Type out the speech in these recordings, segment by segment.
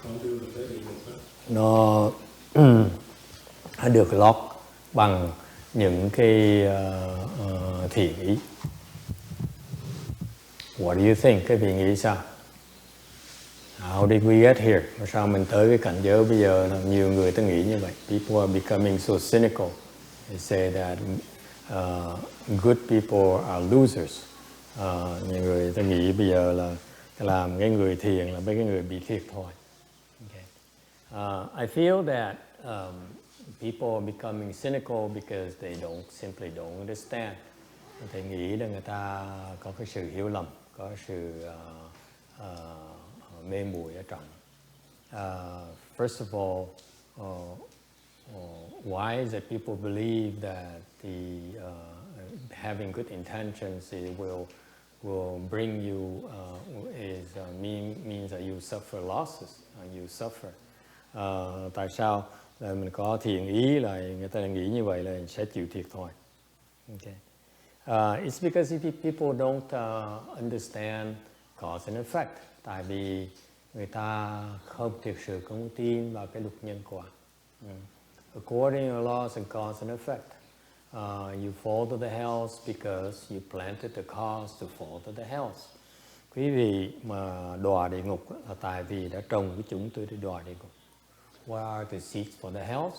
không đưa mình tới địa ngục đó. Nó được lót bằng những cái thiện ý. What do you think? Cái vị nghĩ sao? How did we get here? Sao mình tới cái cảnh giới bây giờ là nhiều người ta nghĩ như vậy. People are becoming so cynical. They say that good people are losers. Nhiều người ta nghĩ bây giờ là làm cái người thiện là mấy cái người bị thiệt thôi. Okay. I feel that people are becoming cynical because they simply don't understand. Thầy nghĩ là người ta có cái sự hiểu lầm, có sự mê muội ở trong. First of all, why is it people believe that having good intentions will bring you means that you suffer losses, you suffer. Tại sao là mình có thiện ý là người ta nghĩ như vậy là sẽ chịu thiệt thôi. Okay. It's because if people don't understand cause and effect. Tại vì người ta không thực sự không tin vào cái luật nhân quả. According to laws and cause and effect, you fall to the hells because you planted the cause to fall to the hells. Quý vị mà đọa địa ngục là tại vì đã trồng cái chúng tôi để đọa địa ngục. What are the seeds for the hells?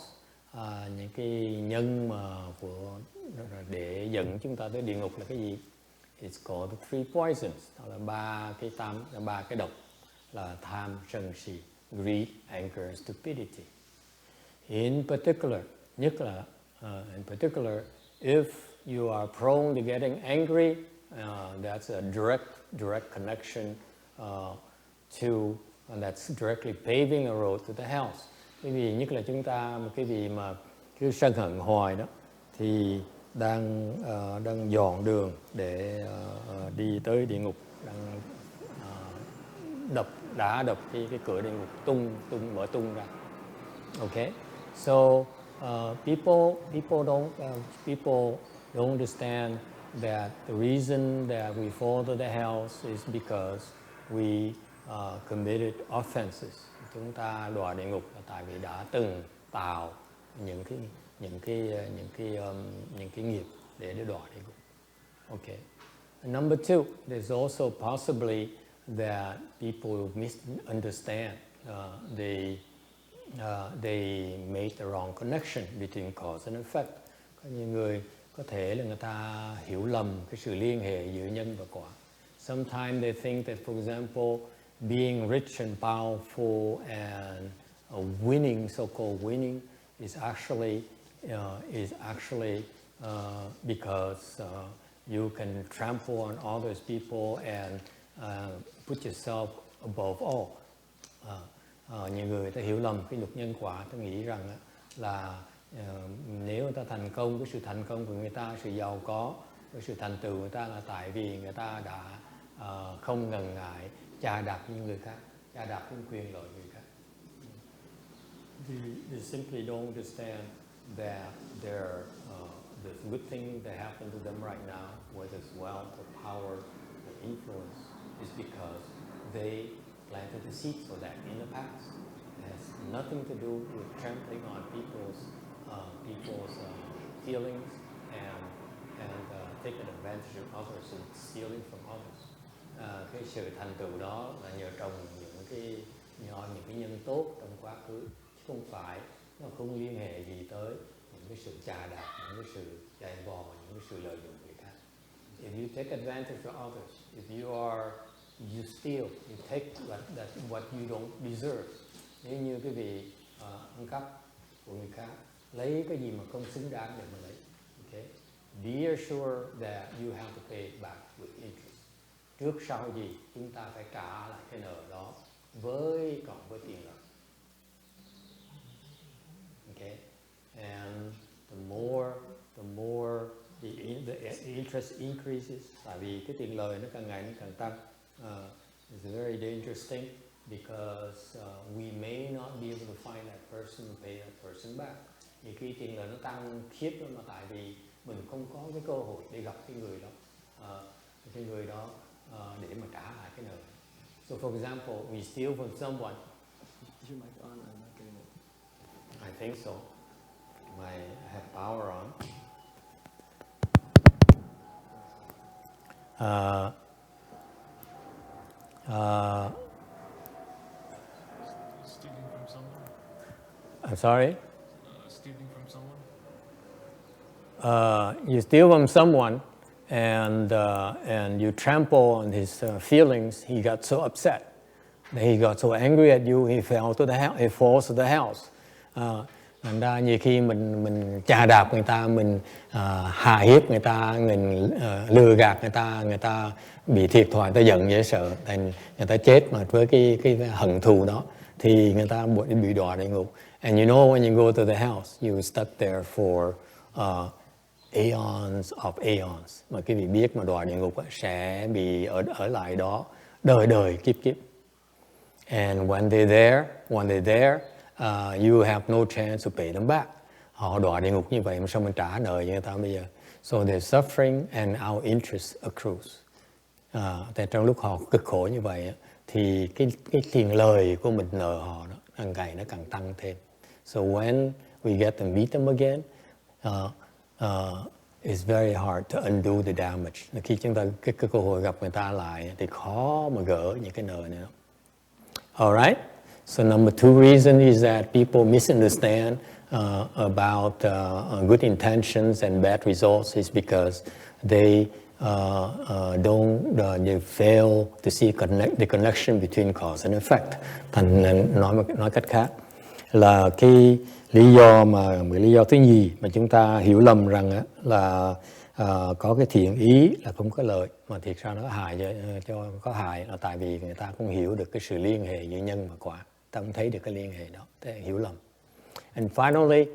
Những cái nhân mà để dẫn chúng ta tới địa ngục là cái gì? It's called the three poisons. Đó là ba cái độc là tham, sân, si, greed, anger, and stupidity. In particular, if you are prone to getting angry, that's a direct connection and that's directly paving a road to the hells. Cái vì nhất là chúng ta một cái vị mà cứ sân hận hoài đó thì đang dọn đường để đi tới địa ngục, đang đập cái cửa địa ngục mở tung ra. Okay, so people don't understand that the reason that we fall to the hells is because we committed offenses. Chúng ta đọa địa ngục là tại vì đã từng tạo những cái nghiệp để đọa địa ngục. Okay. And number two, there's also possibly that people misunderstand. They made the wrong connection between cause and effect. Có nhiều người có thể là người ta hiểu lầm cái sự liên hệ giữa nhân và quả. Sometimes they think that, for example, being rich and powerful and winning, so-called winning, is actually because you can trample on others people and put yourself above all. Nhiều người ta hiểu lầm cái luật nhân quả, ta nghĩ rằng là nếu người ta thành công, cái sự thành công của người ta, sự giàu có, cái sự thành tựu của người ta là tại vì người ta đã không ngần ngại chà đạp những người khác, chà đạp những quyền lợi người khác. They simply don't understand that the good thing that happened to them right now, whether it's wealth or power or influence, is because they planted the seeds for that in the past. It has nothing to do with trampling on people's feelings and taking advantage of others and stealing from others. Cái sự thành tựu đó là nhờ trồng những cái nhân tốt trong quá khứ, chứ không phải nó không liên hệ gì tới những cái sự chà đạp, những cái sự dày vò, những cái sự lợi dụng người khác. If you take advantage of others, if you steal, you take what you don't deserve. Nếu như cái vị ăn cắp của người khác, lấy cái gì mà không xứng đáng để mà lấy. Okay? Be assured that you have to pay it back with interest. Trước sau gì chúng ta phải trả lại cái nợ đó cộng với tiền lợi. Okay? And the more the interest increases, tại vì cái tiền lời nó càng ngày nó càng tăng. It's very interesting because we may not be able to find that person and pay that person back. Thì khi tiền lời nó tăng khiếp lắm, mà tại vì mình không có cái cơ hội để gặp cái người đó để mà trả lại cái nợ. So for example, we steal from someone, Is your mic on? I'm not getting it. I think so. I have power on. Stealing from someone? I'm sorry? Stealing from someone? You steal from someone and you trample on his feelings. He got so upset. He got so angry at you, he fell to the house, he falls to the house. Thành ra nhiều khi mình chà đạp người ta, mình hạ hiếp người ta, mình lừa gạt người ta bị thiệt thòi, người ta giận dễ sợ, thành người ta chết mà với cái hận thù đó thì người ta bị đọa địa ngục. And you know when you go to the house, you stuck there for aeons of aeons. Mà quý vị biết mà đọa địa ngục sẽ bị ở lại đó đời đời kiếp kiếp. And when they're there, you have no chance to pay them back. Họ đọa địa ngục như vậy mà sao mình trả nợ cho người ta bây giờ? So they're suffering and our interest accrues. Tại trong lúc họ cực khổ như vậy thì cái tiền lời của mình nợ họ đó, càng ngày nó càng tăng thêm. So when we get to meet them again, it's very hard to undo the damage. Khi chúng ta cái cơ hội gặp người ta lại thì khó mà gỡ những cái nợ này. All right. So number two reason is that people misunderstand about good intentions and bad results is because they they fail to see the connection between cause and effect. Thành nói cách khác là cái lý do thứ nhì mà chúng ta hiểu lầm rằng là có cái thiện ý là không có lợi, mà thiệt ra nó hại cho có hại là tại vì người ta không hiểu được cái sự liên hệ giữa nhân và quả, ta không thấy được cái liên hệ đó, thế hiểu lầm. And finally,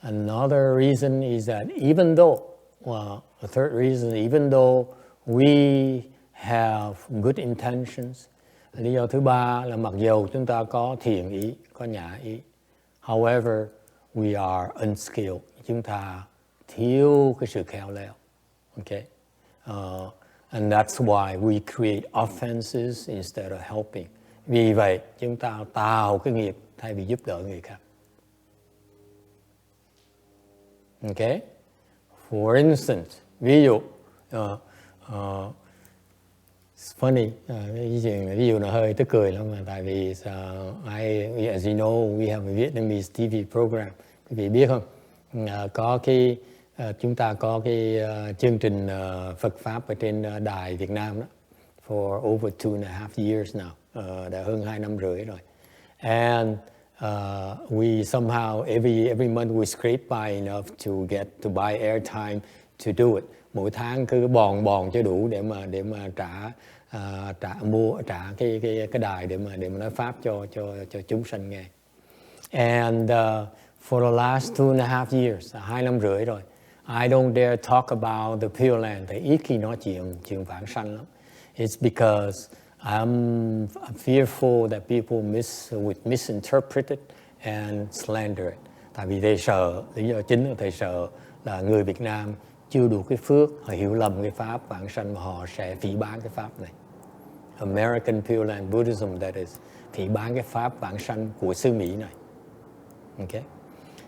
another reason is that even though, the third reason, even though we have good intentions, lý do thứ ba là mặc dù chúng ta có thiện ý, có nhã ý, however, we are unskilled, chúng ta thiếu cái sự khéo léo. Okay? And that's why we create offenses instead of helping. Vì vậy, chúng ta tạo cái nghiệp thay vì giúp đỡ người khác. Okay? For instance, ví dụ, it's funny, ví dụ nó hơi tức cười lắm, tại vì as you know, we have a Vietnamese TV program. Quý vị biết không? Chúng ta có cái chương trình Phật Pháp ở trên đài Việt Nam đó, for over 2.5 years now, đã hơn 2 năm rưỡi rồi. And we somehow every month we scrape by enough to buy airtime to do it. Mỗi tháng cứ bòn cho đủ để mà trả cái đài để mà nói pháp cho chúng sanh nghe. And for the last 2.5 years, 2 năm rưỡi rồi, I don't dare talk about the Pure Land. Thầy ít khi nói chuyện vãng sanh lắm. It's because I'm fearful that people would misinterpret it and slander it. Tại vì thầy sợ, lý do chính là thầy sợ là người Việt Nam chưa đủ cái phước, họ hiểu lầm cái pháp vãng sanh và họ sẽ phỉ báng cái pháp này. American Pure Land Buddhism, that is, phỉ báng cái pháp vãng sanh của xứ Mỹ này. Okay?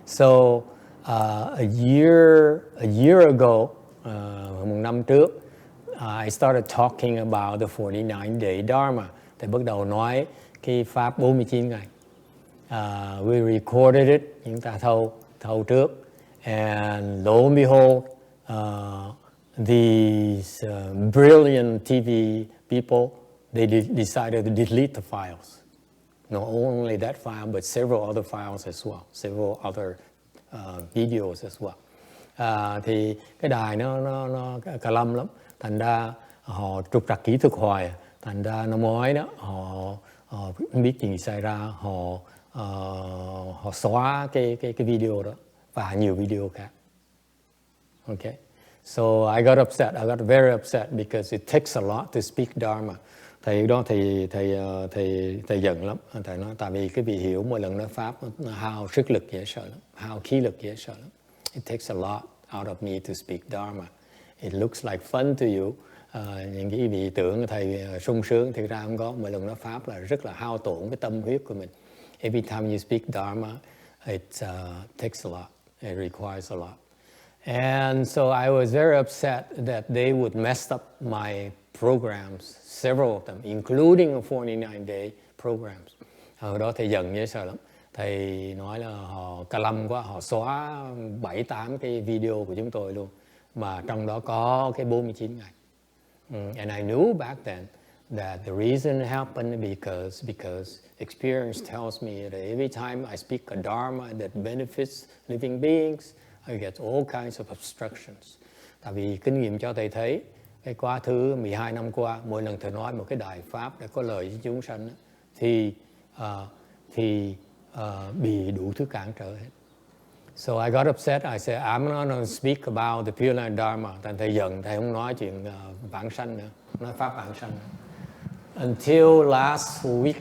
So a year ago, một năm trước, I started talking about the 49-day Dharma. Thầy bắt đầu nói cái pháp 49 ngày. We recorded it, chúng ta thâu trước, and lo and behold, these brilliant TV people, they decided to delete the files. Not only that file, but several other files as well, several other videos as well. Thì cái đài nó cà lâm lắm, thành ra họ trục trặc kỹ thuật hoài, thành ra năm ngoái đó họ không biết chuyện gì xảy ra, họ xóa cái video đó và nhiều video khác. Okay, so I got upset. I got very upset because it takes a lot to speak Dharma. Thầy đó thầy giận lắm. Thầy nói tại vì cái vị hiểu mỗi lần nói pháp nó hao sức lực dễ sợ lắm, hao khí lực dễ sợ lắm. It takes a lot out of me to speak Dharma. It looks like fun to you, những cái vị tưởng thầy sung sướng, thực ra không có. Mỗi lần nói pháp là rất là hao tổn cái tâm huyết của mình. Every time you speak Dharma, it takes a lot, it requires a lot. And so I was very upset that they would mess up my programs, several of them, including a 49-day programs. Hồi đó thầy giận dễ sợ lắm. Thầy nói là họ cà lâm quá, họ xóa 7-8 cái video của chúng tôi luôn. Mà trong đó có cái 49 ngày. And I knew back then that the reason it happened because experience tells me that every time I speak a Dharma that benefits living beings, I get all kinds of obstructions. Tại vì kinh nghiệm cho thầy thấy, cái quá khứ 12 năm qua, mỗi lần thầy nói một cái đại pháp để có lợi cho chúng sanh thì bị đủ thứ cản trở hết. So I got upset. I said, I'm not going to speak about the Pure Land Dharma. Thành thầy giận, thầy không nói chuyện vãng sanh nữa, nói pháp vãng sanh nữa. Until last week,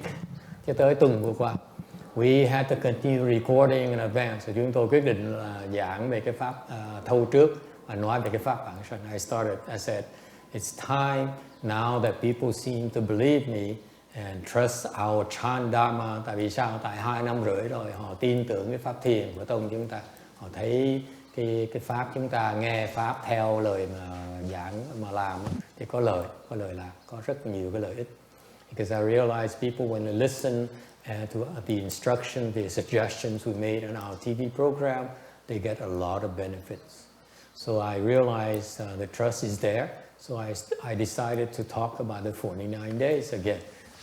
cho tới tuần vừa qua, we had to continue recording in advance. So chúng tôi quyết định là giảng về cái pháp thâu trước và nói về cái pháp vãng sanh. I said, it's time now that people seem to believe me and trust our chant Dharma. Tại vì sao? Tại 2 năm rưỡi rồi họ tin tưởng cái pháp thiền của tông chúng ta. Họ thấy cái pháp chúng ta nghe pháp theo lời mà giảng mà làm thì có lợi làm, có rất nhiều cái lợi ích. Because I realized people when they listen to the instruction, the suggestions we made in our TV program, they get a lot of benefits. So I realized the trust is there. So I decided to talk about the 49 days again.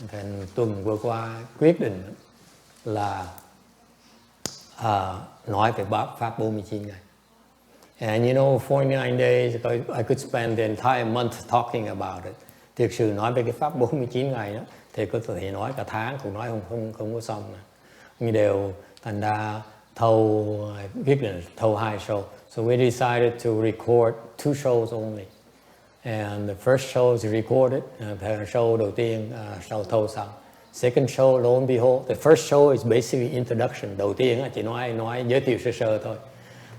Thành tuần vừa qua quyết định là nói về pháp 49 ngày. And you know, 49 days, I could spend the entire month talking about it. Thực sự nói về cái pháp 49 ngày đó, thì có thể nói cả tháng cũng nói không có xong. Nhưng đều thành ra quyết định thâu 2 show. So we decided to record 2 shows only. And the first show is recorded. Show đầu tiên sau thâu xong. Second show, lo and behold, the first show is basically introduction. Đầu tiên chỉ nói giới thiệu sơ thôi.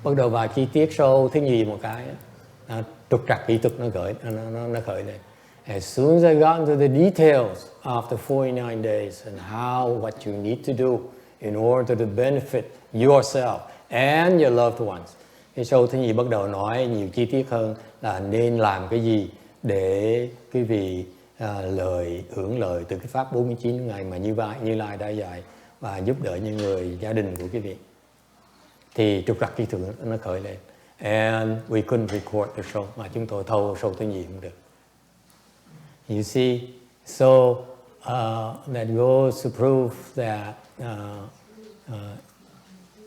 Bắt đầu vào chi tiết show thứ nhì một cái, trục trặc kỹ thuật nó khởi lên. As soon as I got into the details after 49 days and what you need to do in order to benefit yourself and your loved ones. Cái show thứ nhì bắt đầu nói nhiều chi tiết hơn là nên làm cái gì để quý vị hưởng lợi từ cái pháp 49 ngày mà Như Lai đã dạy và giúp đỡ những người gia đình của quý vị. Thì trục trặc kỹ thuật nó khởi lên. And we couldn't record the show, mà chúng tôi thâu show thứ nhì không được. You see, so that goes to prove that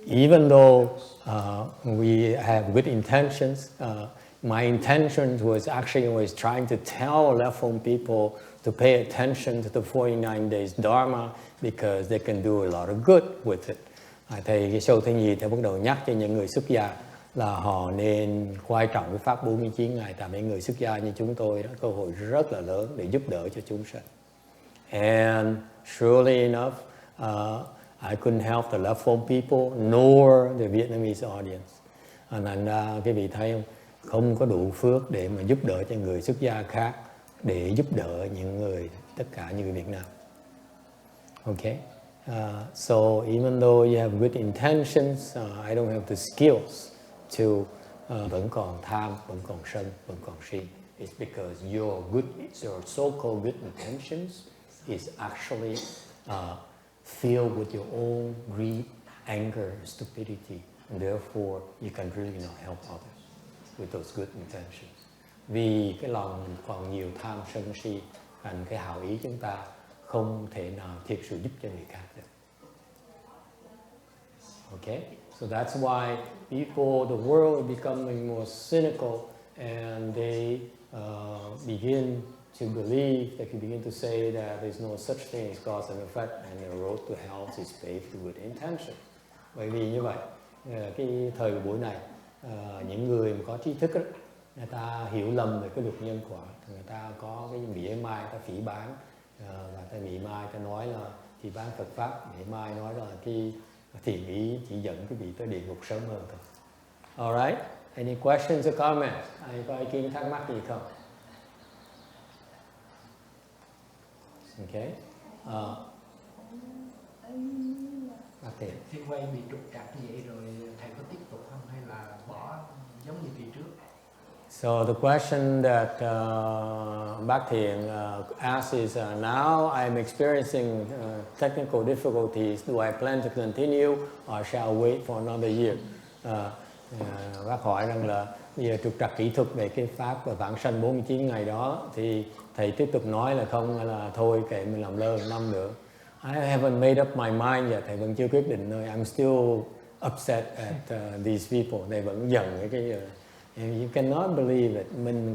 even though we have good intentions, my intention was actually trying to tell left-home people to pay attention to the 49 days Dharma because they can do a lot of good with it. Thì cái show thứ nhì thì bắt đầu nhắc cho những người xuất gia là họ nên quan trọng cái pháp 49 ngày, tại mấy người xuất gia như chúng tôi đó cơ hội rất là lớn để giúp đỡ cho chúng sanh. And surely enough, I couldn't help the left-home people nor the Vietnamese audience. Thành ra cái vị thấy không có đủ phước để mà giúp đỡ cho người xuất gia khác, để giúp đỡ những người tất cả như Việt Nam. Okay. So even though you have good intentions, I don't have the skills to vẫn còn tham, vẫn còn sân, vẫn còn si. It's because your so-called good intentions is actually filled with your own greed, anger, stupidity, and therefore you can really not help others with those good intentions. Vì cái lòng mình còn nhiều tham sân si, thành cái hào ý chúng ta không thể nào thiệt sự giúp cho người khác được. Okay, so that's why the world is becoming more cynical, and they begin to believe, they can begin to say that there's no such thing as cause and effect, and the road to hell is paved with good intention. Bởi vì như vậy, cái thời buổi này, những người mà có trí thức đó, người ta hiểu lầm về cái luật nhân quả, người ta có cái mỉa mai, ta phỉ báng, và ta mỉa mai, ta nói là phỉ báng Phật pháp, mỉa mai nói là cái thiện ý chỉ dẫn quý vị tới địa ngục sớm hơn thôi. Alright, any questions or comments? Ai có ý kiến thắc mắc gì không? Okay. Bác Thiện. Khi quay bị trục trặc như vậy rồi thầy có tiếp tục không hay là bỏ giống như kỳ trước? So the question that Bác Thiện asked is, now I'm experiencing technical difficulties. Do I plan to continue or shall I wait for another year? Bác hỏi rằng là bây giờ trục trặc kỹ thuật về cái pháp và vãng sanh 49 ngày đó thì thầy tiếp tục nói là không, hay là thôi kệ mình làm lơ 1 năm nữa. I haven't made up my mind yet. Thầy vẫn chưa quyết định. I'm still upset at these people. Thầy vẫn giận cái you cannot believe it. Mình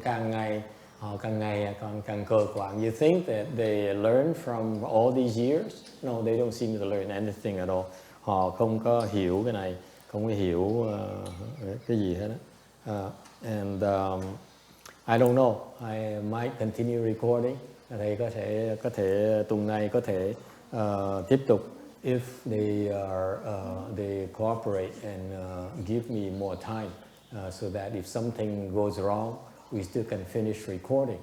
họ càng ngày càng cờ quạng. You think that they learn from all these years? No, they don't seem to learn anything at all. Họ không có hiểu cái này, không có hiểu cái gì hết đó. And I don't know. I might continue recording. Thầy có thể tuần này có thể tiếp tục if they cooperate and give me more time. So that if something goes wrong, we still can finish recording.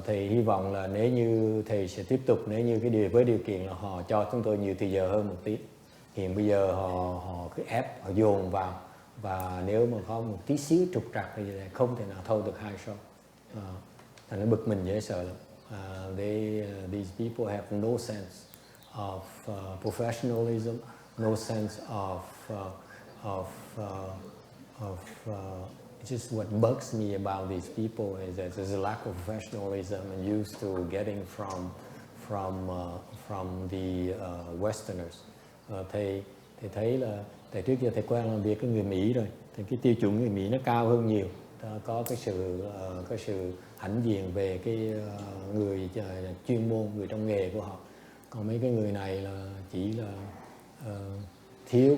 Thầy hy vọng là nếu như thầy sẽ tiếp tục, nếu như với điều kiện là họ cho chúng tôi nhiều thời giờ hơn một tí. Hiện bây giờ họ cứ ép, họ dồn vào, và nếu mà có một tí xíu trục trặc thì không thể nào thâu được 2 show. Thành nó bực mình dễ sợ lắm. These people have no sense of professionalism, no sense of just what bugs me about these people is that there's a lack of professionalism and used to getting from the Westerners. Thầy thấy là trước giờ thầy quen làm việc với người Mỹ rồi, thì cái tiêu chuẩn người Mỹ nó cao hơn nhiều, có cái sự hãnh diện về cái người chuyên môn, người trong nghề của họ. Còn mấy cái người này là chỉ là thiếu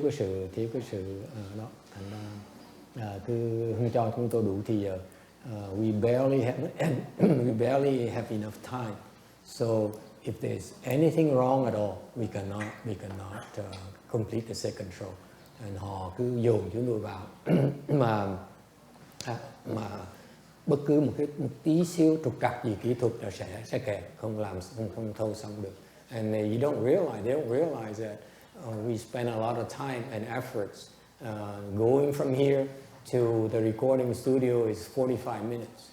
cái sự đó. Thành ra cứ không cho chúng tôi đủ thì giờ we barely have enough time. So if there's anything wrong at all, we cannot complete the second show. And họ cứ dồn chúng tôi vào mà bất cứ một tí xíu trục trặc gì kỹ thuật là sẽ kẹt, không thâu xong được. And they don't realize that we spend a lot of time and efforts going from here to the recording studio is 45 minutes.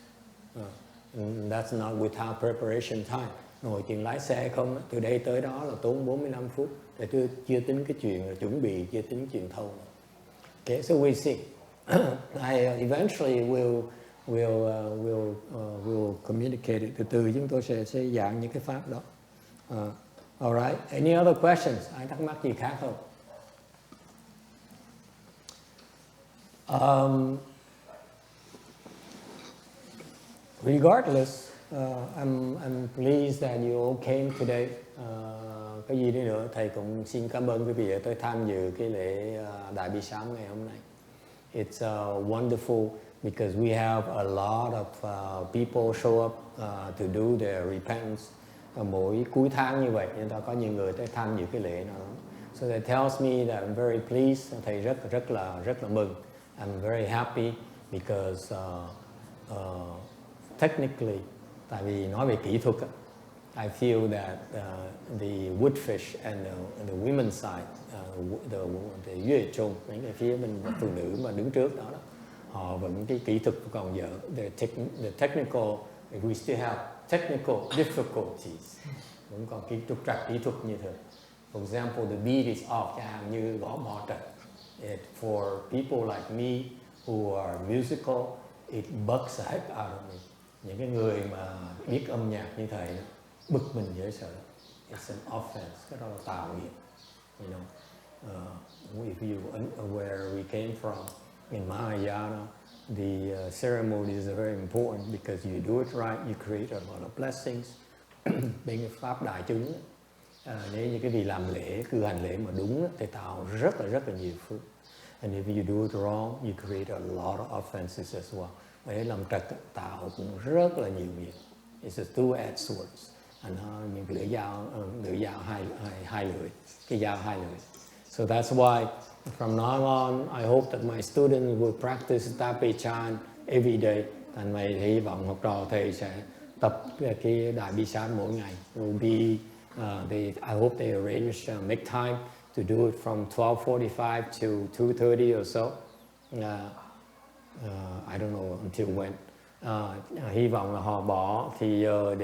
That's not without preparation time. Ngồi chuyện lái xe không, từ đây tới đó là tốn 45 phút. Để tôi chưa tính cái chuyện là chuẩn bị, chưa tính chuyện thâu. Okay, so we see. I eventually will communicate it. Từ từ chúng tôi sẽ giảng những cái pháp đó. All right. Any other questions? Ai thắc mắc gì khác không? Regardless, I'm pleased that you all came today. Cái gì đi nữa, thầy cũng xin cảm ơn quý vị đã tới tham dự cái lễ Đại Bi Sám ngày hôm nay. It's wonderful because we have a lot of people show up to do their repentance. Mỗi cuối tháng như vậy, chúng ta có nhiều người tới tham dự cái lễ nào đó. So that tells me that I'm very pleased. Thầy rất là mừng. I'm very happy because technically, tại vì nói về kỹ thuật, I feel that the woodfish and the women's side, the Yue Chung, những cái phía bên phụ nữ mà đứng trước đó, họ vẫn cái kỹ thuật còn dở. The technical, we still have technical difficulties. Vẫn còn cái trục trặc kỹ thuật như thường. For example, the beat is off, chẳng hạn như gõ mõ trật. For people like me who are musical, it bugs the heck out of me. Những cái người mà biết âm nhạc như thầy đó, bực mình dễ sợ. It's an offense, cái đó là tạo nghiệp. You know, if you where we came from in Mahayana, the ceremonies are very important because you do it right, you create a lot of blessings. Bên cái pháp đại chúng, nếu như cái gì làm lễ, cư hành lễ mà đúng thì tạo rất là nhiều phước. And if you do it wrong, you create a lot of offenses as well. Để làm trật tạo cũng rất là nhiều nghiệp. It's a two-edged sword. And những cái lưỡi dao hai lưỡi, cái dao hai lưỡi. So that's why from now on, I hope that my students will practice Tape Chan every day. Thành mày hy vọng học trò thầy sẽ tập cái đại bi sám mỗi ngày. Will be I hope they arrange make time to do it from 12:45 to 2:30 or so. I don't know until when. Hy vọng là họ bỏ thì giờ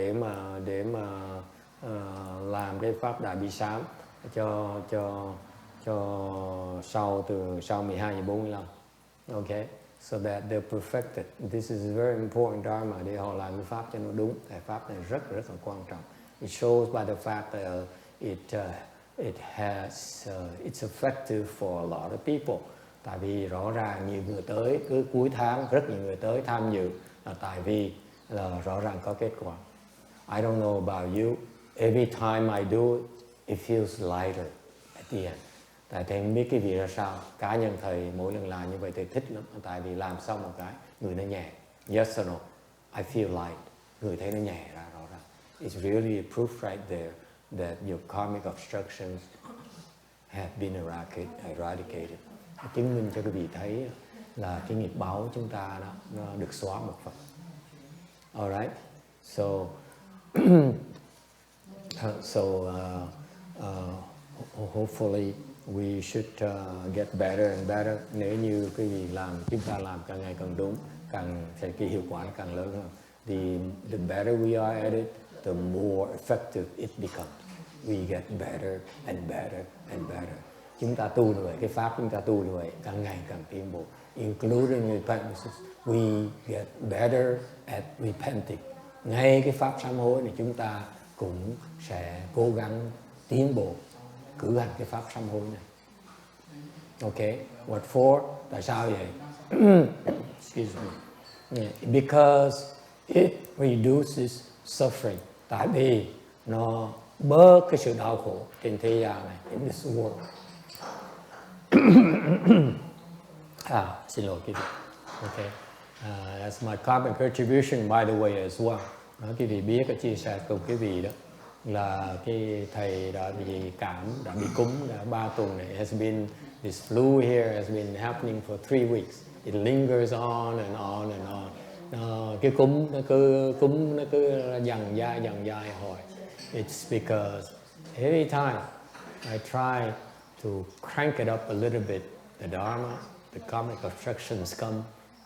để mà làm cái pháp đại bi sám cho từ sau 12:45. Okay, so that they're perfected. This is very important Dharma để họ làm cái pháp cho nó đúng. Cái pháp này rất là quan trọng. It shows by the fact that it's effective for a lot of people. Tại vì rõ ràng nhiều người tới, cứ cuối tháng rất nhiều người tới tham dự là tại vì là rõ ràng có kết quả. I don't know about you. Every time I do it, it feels lighter at the end. Tại thầy không biết cái gì ra sao. Cá nhân thầy mỗi lần làm như vậy thầy thích lắm. Tại vì làm xong một cái người nó nhẹ. Yes or no? I feel light. Người thấy nó nhẹ ra rõ ràng. It's really a proof right there that your karmic obstructions have been eradicated. Chứng minh cho quý vị thấy là cái nghiệp báo của chúng ta đó nó được xóa một phần. Alright, so hopefully we should get better and better. Nếu như cái gì chúng ta làm càng ngày càng đúng, cái hiệu quả càng lớn hơn. The better we are at it, the more effective it becomes. We get better and better and better. Chúng ta tu như vậy, cái pháp chúng ta tu như vậy càng ngày càng tiến bộ. Including repentance, we get better at repenting. Ngay cái pháp sám hối này chúng ta cũng sẽ cố gắng tiến bộ cử hành cái pháp sám hối này. Okay, what for? Tại sao vậy? Excuse me. Yeah, because it reduces suffering. Tại vì nó bớt cái sự đau khổ trên thế gian này, in this world. Xin lỗi quý vị. Okay, that's my carbon contribution by the way as well. Quý vị biết cái chia sẻ cùng quý vị đó là cái thầy đã bị đã bị cúm đã 3 tuần này. This flu here has been happening for 3 weeks. It lingers on and on and on. Cái cúm nó cứ dần dai hồi. It's because every time I try to crank it up a little bit, the Dharma, the karmic obstructions come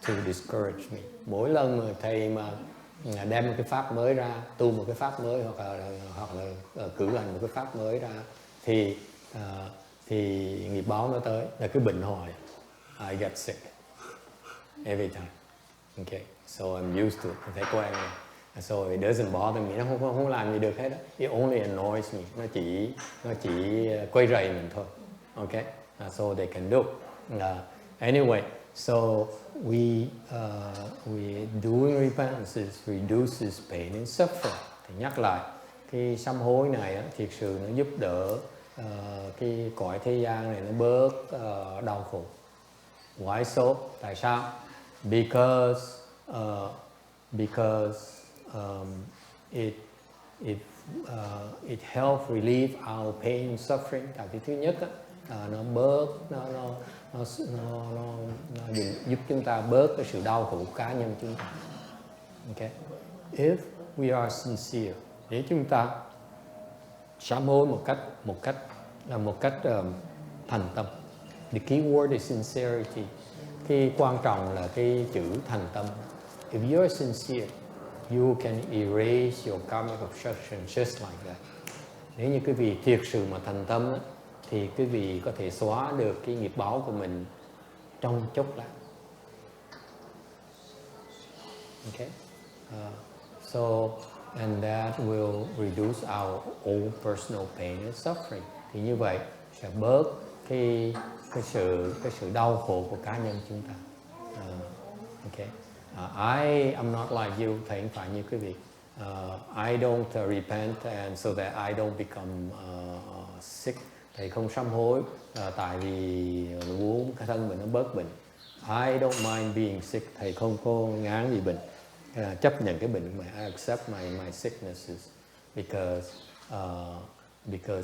to discourage me. Mỗi lần mà thầy mà đem một cái pháp mới ra, tu một cái pháp mới hoặc là cử hành một cái pháp mới ra thì nghiệp báo nó tới là cứ bệnh hoài. I get sick every time. Okay, so I'm used to it. Thầy quen rồi. So it doesn't bother me. Nó không làm gì được hết đó. It only annoys me. Nó chỉ quấy rầy mình thôi. Okay, so they can do. Anyway, so we doing repentance reduces pain and suffering. Thì nhắc lại cái sám hối này á, thiệt sự nó giúp đỡ cái cõi thế gian này nó bớt đau khổ. Why so? Tại sao? Because it helps relieve our pain and suffering. Tại vì thứ nhất á, nó bớt nó giúp chúng ta bớt cái sự đau khổ cá nhân chúng ta. Okay, if we are sincere, nếu chúng ta sám hối một cách thành tâm. The key word is sincerity. Cái quan trọng là cái chữ thành tâm. If you are sincere, you can erase your karmic obstruction just like that. Nếu như quý vị thiệt sự mà thành tâm đó, thì quý vị có thể xóa được cái nghiệp báo của mình trong chốc lát. Okay, so and that will reduce our own personal pain and suffering. Thì như vậy sẽ bớt cái sự đau khổ của cá nhân chúng ta. Okay, I am not like you. Thầy không phải như quý vị. I don't repent and so that I don't become sick. Thầy không sám hối tại vì muốn cái thân mình nó bớt bệnh. I don't mind being sick. Thầy không có ngán gì bệnh. Chấp nhận cái bệnh mà I accept my sicknesses because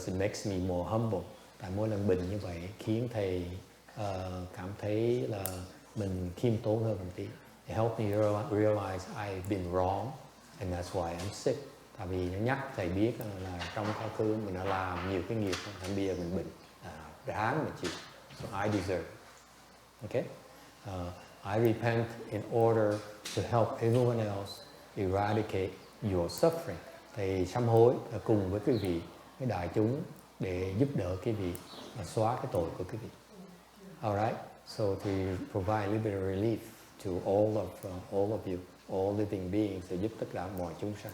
it makes me more humble. Tại mỗi lần bệnh như vậy khiến thầy cảm thấy là mình khiêm tốn hơn một tí. It helped me realize I've been wrong And that's why I'm sick. Tại vì nó nhắc thầy biết là trong quá khứ mình đã làm nhiều cái nghiệp, thành bây giờ mình bệnh, đáng mà chịu. So I deserve. Okay? I repent in order to help everyone else eradicate your suffering. Thầy sám hối là cùng với quý vị, với đại chúng, để giúp đỡ quý vị xóa cái tội của quý vị. Alright? So to provide a little bit of relief to all of you, all living beings, để giúp tất cả mọi chúng sanh.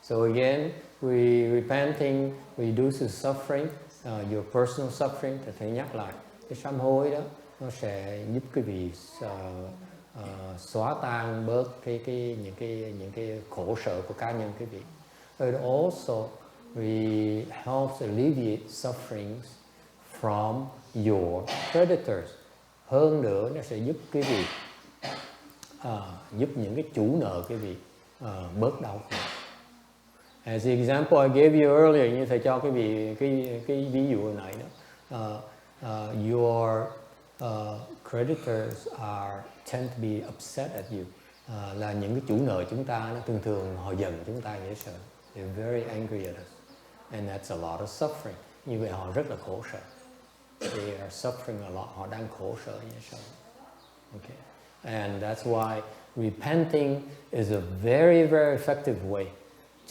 So again, we repenting reduces suffering, your personal suffering. Thì thầy nhắc lại, cái sám hối đó nó sẽ giúp quý vị xóa tan bớt những cái khổ sở của cá nhân quý vị. It also helps alleviate sufferings from your creditors. Hơn nữa nó sẽ giúp quý vị giúp những cái chủ nợ quý vị bớt đau khổ. As the example I gave you earlier, như thầy cho quý vị cái ví dụ hồi nãy đó, your creditors tend to be upset at you. Là những cái chủ nợ chúng ta, nó thường họ giận chúng ta dễ sợ. They're very angry at us, and that's a lot of suffering. Như vậy họ rất là khổ sở. They are suffering a lot. Họ đang khổ sở dễ sợ. Okay, and that's why repenting is a very, very effective way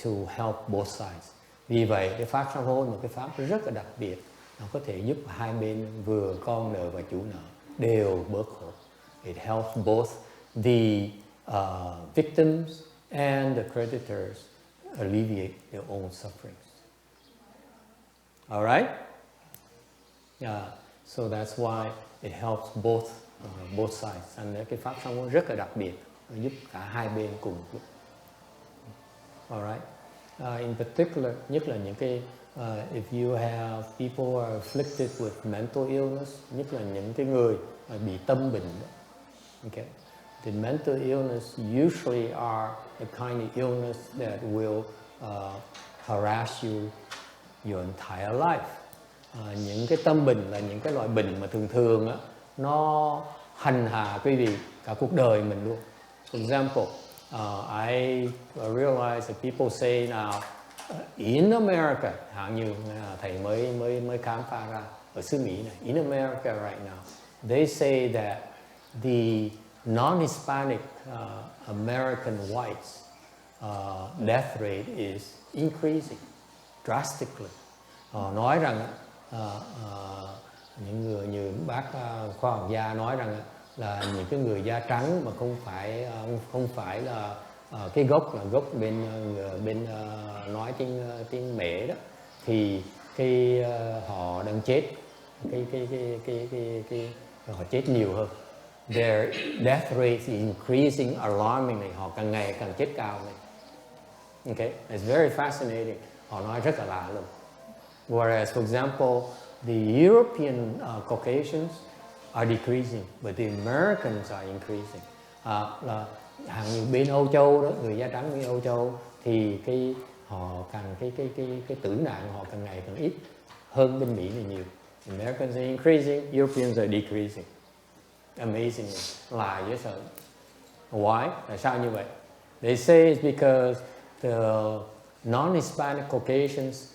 to help both sides. Vì vậy cái pháp sám hối, một cái pháp rất là đặc biệt, nó có thể giúp hai bên, vừa con nợ và chủ nợ, đều bớt khổ. It helps both the victims and the creditors alleviate their own sufferings. All right? Yeah. So that's why it helps both sides. And cái pháp sám hối rất là đặc biệt, nó giúp cả hai bên cùng lúc. All right. In particular, nhất là những cái if you have people who are afflicted with mental illness, nhất là những cái người bị tâm bệnh đó. Okay. The mental illness usually are the kind of illness that will harass you your entire life. Những cái tâm bệnh là những cái loại bệnh mà thường á, nó hành hạ quý vị cả cuộc đời mình luôn. For example, I realize that people say now in America, hạng như thầy mới khám phá ra ở xứ Mỹ này, in America right now, they say that the non-Hispanic American whites death rate is increasing drastically. Nói rằng những người như bác khoa học gia nói rằng là những cái người da trắng mà không phải là cái gốc bên nói tiếng Mễ đó, thì họ đang chết, họ chết nhiều hơn. Their death rate is increasing alarmingly. Họ càng ngày càng chết cao này. Okay, it's very fascinating. Họ nói rất là lạ luôn. Whereas, for example, the European Caucasians are decreasing, but the Americans are increasing. Là hàng như bên Âu Châu đó, người da trắng bên Âu Châu thì cái tử nạn họ càng ngày càng ít hơn bên Mỹ này nhiều. Americans are increasing, Europeans are decreasing. Amazing, là dễ sợ. Why? Tại sao như vậy? They say it's because the non-Hispanic Caucasians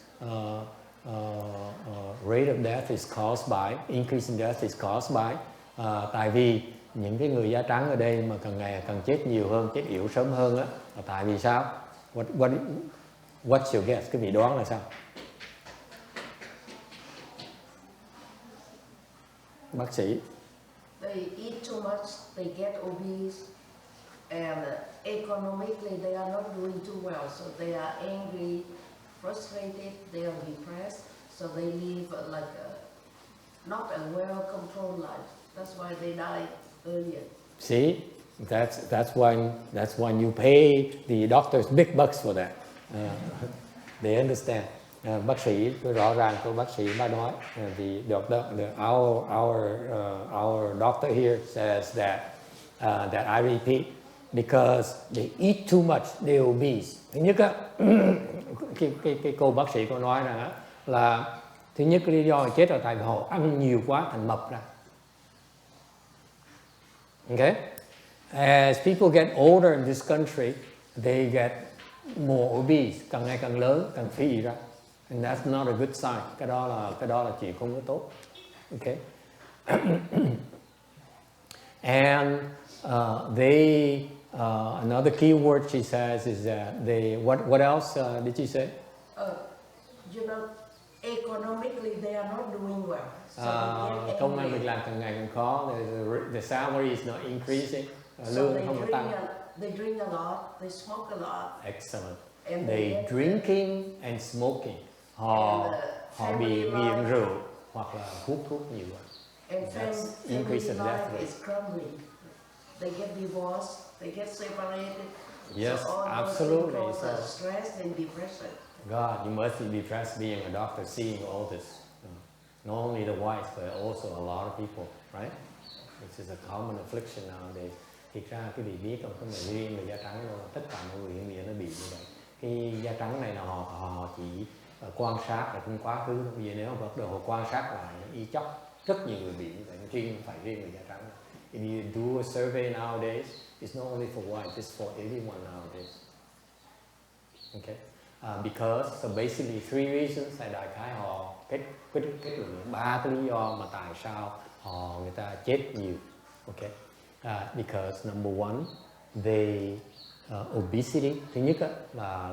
rate of death is caused by, increase in death is caused by, tại vì những cái người da trắng ở đây mà càng ngày càng chết nhiều hơn, chết yểu sớm hơn á, là tại vì sao? What's your guess? Cái vị đoán là sao? Bác sĩ. They eat too much, they get obese, and economically they are not doing too well, so they are angry, frustrated, they are depressed, so they live like not a well-controlled life. That's why they die earlier. See, that's why you pay the doctors big bucks for that. They understand. Bác sĩ rõ ràng của bác sĩ đã nói, our doctor here says that I repeat, because they eat too much, they're obese. Thứ nhất á, cái cô bác sĩ có nói rằng là thứ nhất cái lý do chết là tại vì họ ăn nhiều quá thành mập ra. Okay? As people get older in this country, they get more obese, càng ngày càng lớn, càng phì ra. And that's not a good sign. Cái đó là chuyện không có tốt. Okay. And they another key word she says is that they what else did she say? You know, economically they are not doing well. So they get Công ăn angry. việc làm càng ngày càng khó. The salary is not increasing. So Lương không có tăng. they drink a lot, they smoke a lot. Excellent. And They drinking and smoking. Họ bị nghiện rượu hoặc là hút thuốc nhiều quá. And That's family increase in death life rate. is crumbling. They get divorced, they get separated. Yes, so all absolutely. Those So, stress and depression. God, you must be depressed being a doctor, seeing all this. Not only the wife, but also a lot of people, right? This is a common affliction nowadays. Thực ra quý vị biết không, không phải riêng người da trắng đâu, tất cả mọi người hiện nay nó bị như vậy. Cái da trắng này là họ chỉ quan sát là không quá khứ đâu. Bây giờ nếu mà bắt đầu họ quan sát lại y chóc, rất nhiều người bị như vậy, riêng không phải riêng người da trắng. If you do a survey nowadays, it's not only for white, it's for everyone nowadays. Okay. Because so basically three reasons là đại khái họ kết luận ba cái lý do mà tại sao người ta chết nhiều. Okay. Because number one, they obesity. Thứ nhất là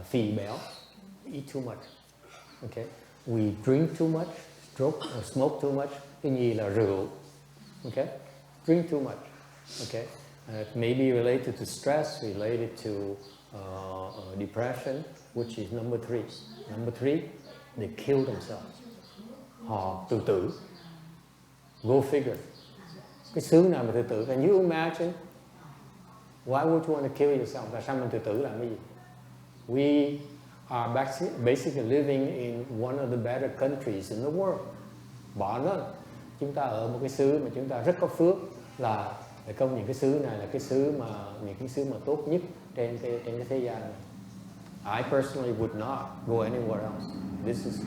phì béo, eat too much. Okay. We drink too much, smoke too much. Thứ nhì là rượu. Okay. Drink too much. Okay. It may be related to stress, related to depression, which is number three. Number three, they kill themselves. Họ tự tử. Go figure. Cái xứ nào mà tự tử? Can you imagine? Why would you want to kill yourself? Tại sao mình tự tử làm cái gì? We are basically living in one of the better countries in the world. Bỏ nó. Chúng ta ở một cái xứ mà chúng ta rất có phước, là công những cái xứ này là cái xứ mà những cái xứ mà tốt nhất trên cái thế gian này. I personally would not go anywhere else. This is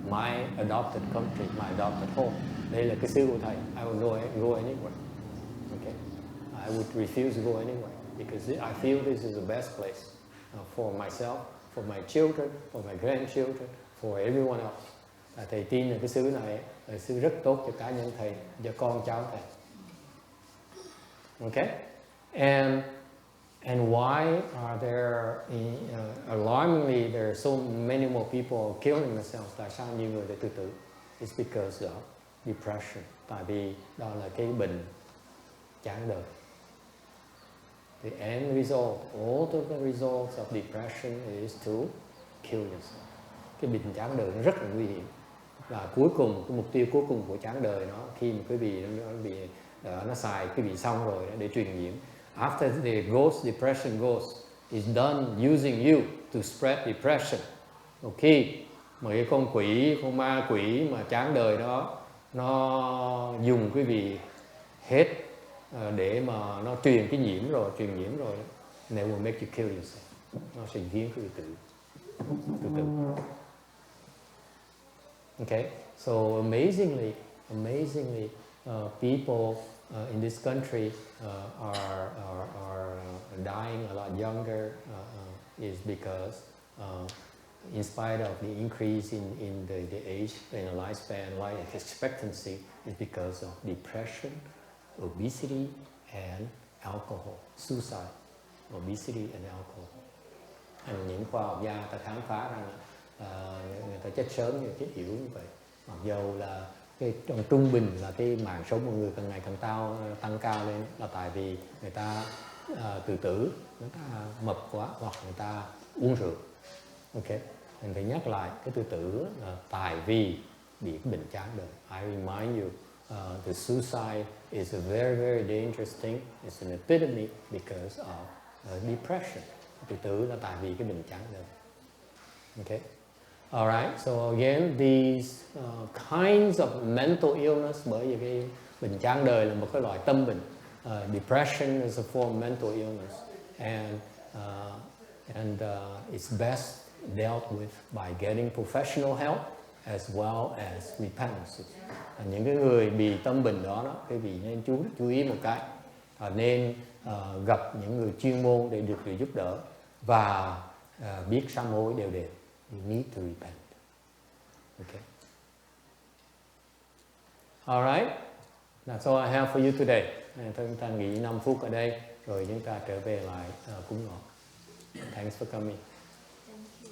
my adopted country, my adopted home. Đây là cái xứ của thầy. I would go anywhere. Okay. I would refuse to go anywhere because I feel this is the best place for myself, for my children, for my grandchildren, for everyone else. Thầy tin là cái xứ này là xứ rất tốt cho cá nhân thầy, cho con cháu thầy. Okay, and why are there alarmingly there are so many more people killing themselves? Tại sao nhiều người lại tự tử? It's because of depression. Tại vì đó là cái bệnh chán đời. The end result, all of the results of depression is to kill yourself. Cái bệnh chán đời nó rất là nguy hiểm. Và cuối cùng cái mục tiêu cuối cùng của chán đời nó khi mà quý vị nó xài quý vị xong rồi để truyền nhiễm. After the ghost depression goes, is done using you to spread depression. Khi mà cái con quỷ, con ma quỷ mà chán đời đó nó dùng quý vị hết để mà nó truyền nhiễm rồi, they will make you kill yourself. Nó sẽ khiến quý vị tự tử. Okay, so amazingly, people in this country are dying a lot younger. Is because in spite of the increase in the age in the lifespan, life expectancy is because of depression, obesity, and alcohol. Suicide, obesity, and alcohol. Những khoa học gia ta khám phá rằng người ta chết sớm, người chết yểu như vậy. Mặc dầu là trong trung bình là cái mạng sống của người càng ngày càng tăng cao lên, là tại vì người ta tự tử, người ta mập quá hoặc người ta uống rượu. Ok, mình phải nhắc lại cái tự tử là tại vì bị bệnh chán đời. I remind you, the suicide is a very, very dangerous thing. It's an epidemic because of depression. Tự tử là tại vì cái bệnh chán đời. Okay. All right. So again, these kinds of mental illness, bởi vì cái bệnh chán đời là một cái loại tâm bệnh. Depression is a form of mental illness, and it's best dealt with by getting professional help as well as repentance. Những cái người bị tâm bệnh đó, quý vị nên chú ý một cái, nên gặp những người chuyên môn để được giúp đỡ. và biết sám hối đều đều. You need to repent. Okay. Alright. That's all I have for you today. Chúng ta nghỉ 5 phút ở đây rồi chúng ta trở về lại cúng ngọ. Thanks for coming. Thank you.